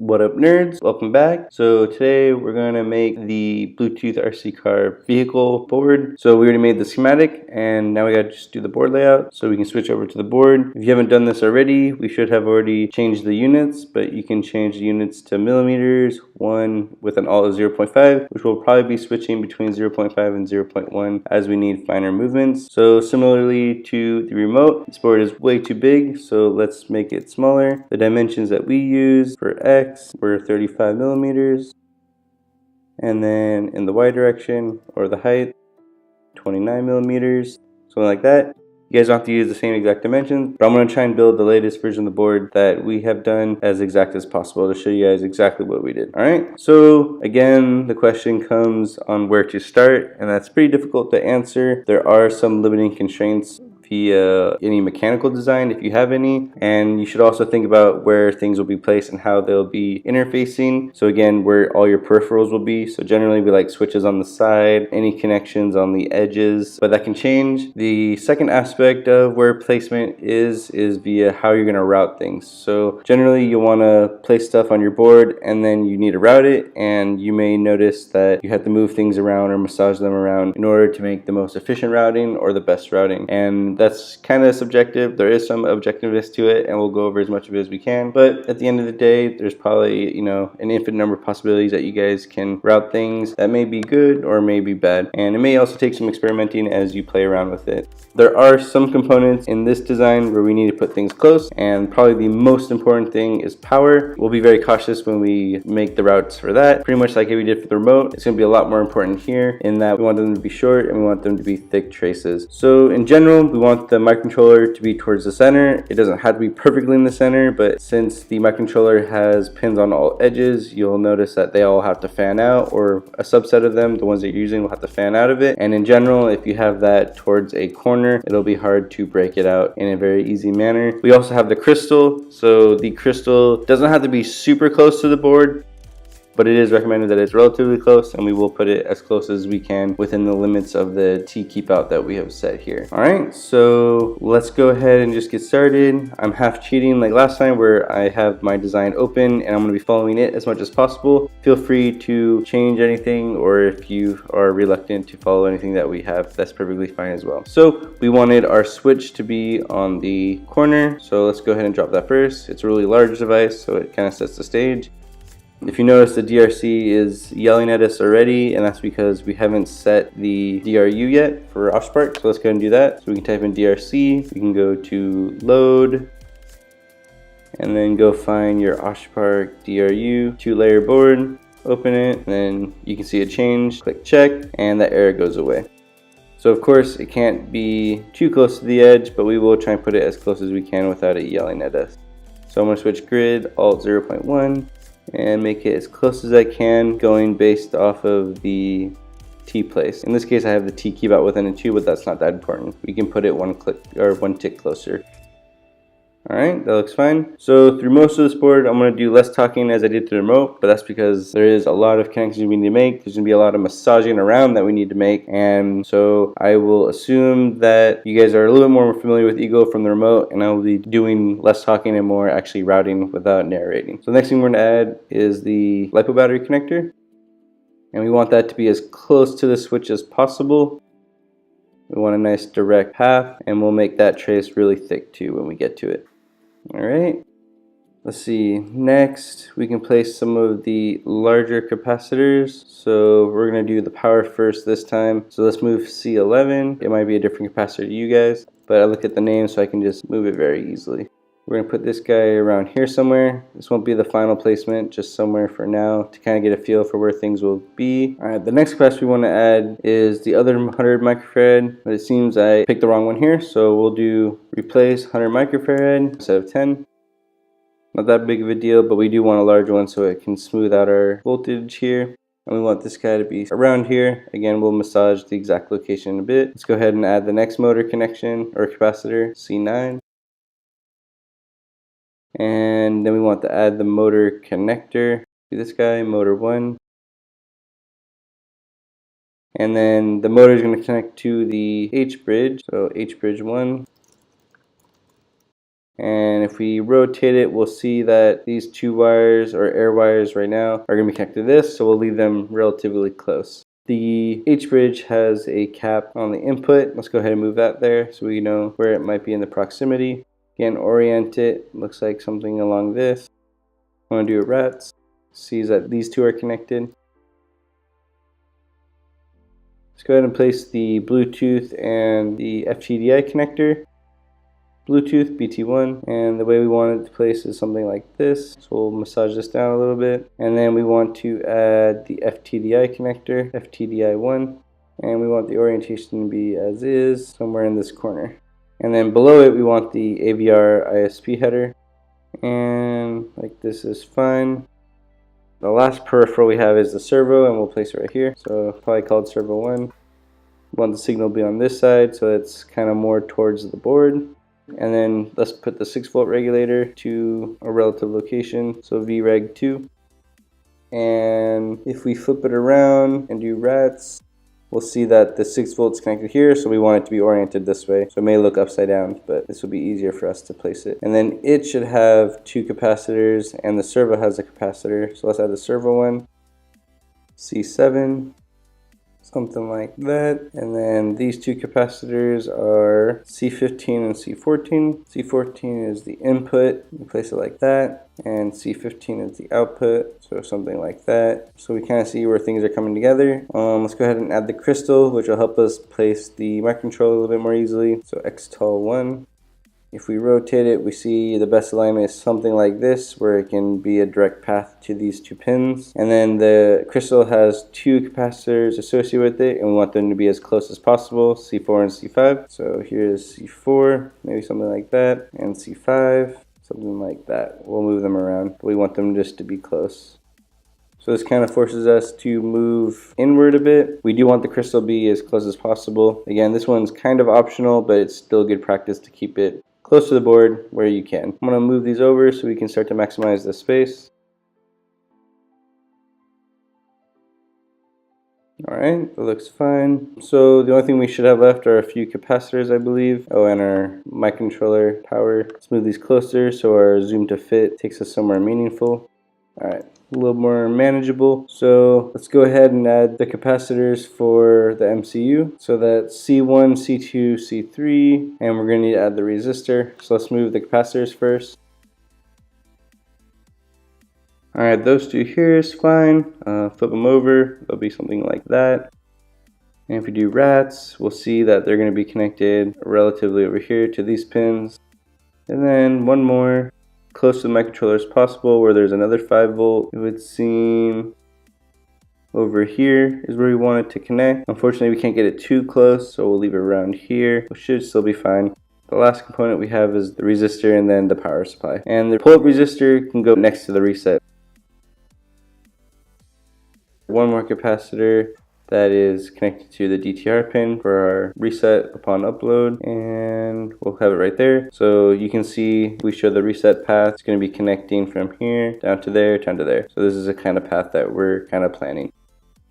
What up, nerds? Welcome back. So today we're going to make the Bluetooth RC car vehicle board. So we already made the schematic and now we got to just do the board layout so we can switch over to the board. If you haven't done this already, we should have already changed the units, but you can change the units to millimeters, one with an alt of 0.5, which will probably be switching between 0.5 and 0.1 as we need finer movements. So similarly to the remote, this board is way too big, so let's make it smaller. The dimensions that we use for X were 35 millimeters, and then in the Y direction, or the height, 29 millimeters, something like that. You guys don't have to use the same exact dimensions, but I'm going to try and build the latest version of the board that we have done as exact as possible to show you guys exactly what we did. Alright, so again, the question comes on where to start, and that's pretty difficult to answer. There are some limiting constraints via any mechanical design if you have any, and you should also think about where things will be placed and how they'll be interfacing. So again, where all your peripherals will be. So generally we like switches on the side, any connections on the edges, but that can change. The second aspect of where placement is via how you're going to route things. So generally you want to place stuff on your board and then you need to route it, and you may notice that you have to move things around or massage them around in order to make the most efficient routing or the best routing. And that's kind of subjective. There is some objectiveness to it, and we'll go over as much of it as we can. But at the end of the day, there's probably, an infinite number of possibilities that you guys can route things that may be good or may be bad. And it may also take some experimenting as you play around with it. There are some components in this design where we need to put things close, and probably the most important thing is power. We'll be very cautious when we make the routes for that. Pretty much like we did for the remote, it's going to be a lot more important here in that we want them to be short and we want them to be thick traces. So in general, we want the microcontroller to be towards the center. It doesn't have to be perfectly in the center, but since the microcontroller has pins on all edges, you'll notice that they all have to fan out, or a subset of them, the ones that you're using, will have to fan out of it. And in general, if you have that towards a corner, it'll be hard to break it out in a very easy manner. We also have the crystal. So the crystal doesn't have to be super close to the board, but it is recommended that it's relatively close, and we will put it as close as we can within the limits of the T keep out that we have set here. Alright, so let's go ahead and just get started. I'm half cheating like last time where I have my design open and I'm going to be following it as much as possible. Feel free to change anything, or if you are reluctant to follow anything that we have, that's perfectly fine as well. So we wanted our switch to be on the corner, so let's go ahead and drop that first. It's a really large device, so it kind of sets the stage. If you notice, the DRC is yelling at us already, and that's because we haven't set the DRU yet for OshSpark. So let's go ahead and do that. So we can type in DRC, we can go to load, and then go find your OshSpark DRU 2-layer board, open it, and then you can see it change. Click check, and that error goes away. So of course it can't be too close to the edge, but we will try and put it as close as we can without it yelling at us. So I'm going to switch grid, alt 0.1, and make it as close as I can, going based off of the T place. In this case I have the T keep out within a 2, but that's not that important. We can put it one tick closer. Alright, that looks fine. So through most of this board, I'm going to do less talking as I did to the remote, but that's because there is a lot of connections we need to make. There's going to be a lot of massaging around that we need to make, and so I will assume that you guys are a little bit more familiar with Ego from the remote, and I will be doing less talking and more actually routing without narrating. So the next thing we're going to add is the LiPo battery connector, and we want that to be as close to the switch as possible. We want a nice direct path, and we'll make that trace really thick too when we get to it. Alright, let's see. Next, we can place some of the larger capacitors. So we're going to do the power first this time. So let's move C11. It might be a different capacitor to you guys, but I looked at the name so I can just move it very easily. We're going to put this guy around here somewhere. This won't be the final placement, just somewhere for now to kind of get a feel for where things will be. Alright, the next class we want to add is the other 100 microfarad, but it seems I picked the wrong one here, so we'll do replace 100 microfarad instead of 10. Not that big of a deal, but we do want a large one so it can smooth out our voltage here. And we want this guy to be around here. Again, we'll massage the exact location in a bit. Let's go ahead and add the next motor connection or capacitor, C9. And then we want to add the motor connector to this guy, motor 1. And then the motor is going to connect to the H bridge, so H bridge 1. And if we rotate it, we'll see that these two wires, or air wires right now, are going to be connected to this, so we'll leave them relatively close. The H-bridge has a cap on the input. Let's go ahead and move that there so we know where it might be in the proximity. Again, orient it. Looks like something along this. I want to do a rats. Sees that these two are connected. Let's go ahead and place the Bluetooth and the FTDI connector. Bluetooth BT1, and the way we want it to place is something like this. So we'll massage this down a little bit, and then we want to add the FTDI connector, FTDI1, and we want the orientation to be as is, somewhere in this corner. And then below it we want the AVR ISP header, and like this is fine. The last peripheral we have is the servo, and we'll place it right here, so probably called servo 1. We want the signal to be on this side, so it's kind of more towards the board. And then let's put the 6-volt regulator to a relative location, so VREG 2. And if we flip it around and do rats, we'll see that the 6 volts connected here, so we want it to be oriented this way. So it may look upside down, but this will be easier for us to place it. And then it should have 2 capacitors, and the servo has a capacitor. So let's add the servo one, C7. Something like that. And then these 2 capacitors are C15 and C14. C14 is the input, we place it like that, and C15 is the output, so something like that. So we kind of see where things are coming together. Let's go ahead and add the crystal, which will help us place the microcontroller a little bit more easily. So XTAL1. If we rotate it, we see the best alignment is something like this, where it can be a direct path to these 2 pins. And then the crystal has 2 capacitors associated with it, and we want them to be as close as possible, C4 and C5. So here's C4, maybe something like that, and C5, something like that. We'll move them around, but we want them just to be close. So this kind of forces us to move inward a bit. We do want the crystal to be as close as possible. Again, this one's kind of optional, but it's still good practice to keep it close to the board where you can. I'm going to move these over so we can start to maximize the space. Alright, it looks fine. So the only thing we should have left are a few capacitors, I believe. Oh, and our microcontroller power. Let's move these closer so our zoom to fit takes us somewhere meaningful. Alright, a little more manageable. So let's go ahead and add the capacitors for the MCU. So that's C1, C2, C3, and we're going to need to add the resistor. So let's move the capacitors first. Alright, those 2 here is fine. Flip them over, they'll be something like that. And if we do rats, we'll see that they're going to be connected relatively over here to these pins. And then one more, close to the microcontroller as possible, where there's another 5 volt. It would seem over here is where we want it to connect. Unfortunately, we can't get it too close, so we'll leave it around here. It should still be fine. The last component we have is the resistor and then the power supply. And the pull-up resistor can go next to the reset. One more capacitor that is connected to the DTR pin for our reset upon upload, and we'll have it right there. So you can see we show the reset path. It's going to be connecting from here down to there, down to there. So this is a kind of path that we're kind of planning.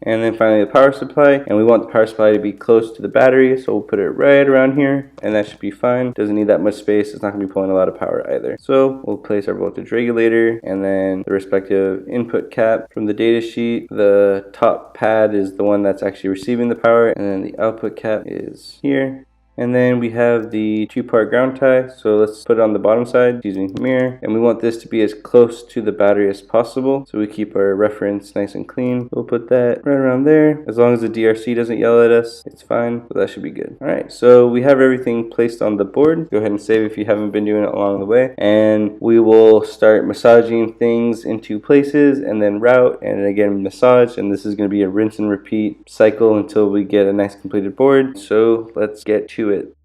And then finally the power supply, and we want the power supply to be close to the battery, so we'll put it right around here, and that should be fine. Doesn't need that much space, it's not going to be pulling a lot of power either. So we'll place our voltage regulator, and then the respective input cap. From the data sheet, the top pad is the one that's actually receiving the power, and then the output cap is here. And then we have the 2-part ground tie, so let's put it on the bottom side using mirror, and we want this to be as close to the battery as possible, so we keep our reference nice and clean. We'll put that right around there. As long as the DRC doesn't yell at us, it's fine, but that should be good. Alright, so we have everything placed on the board. Go ahead and save if you haven't been doing it along the way, and we will start massaging things into places, and then route, and again massage, and this is going to be a rinse and repeat cycle until we get a nice completed board. So let's get to it.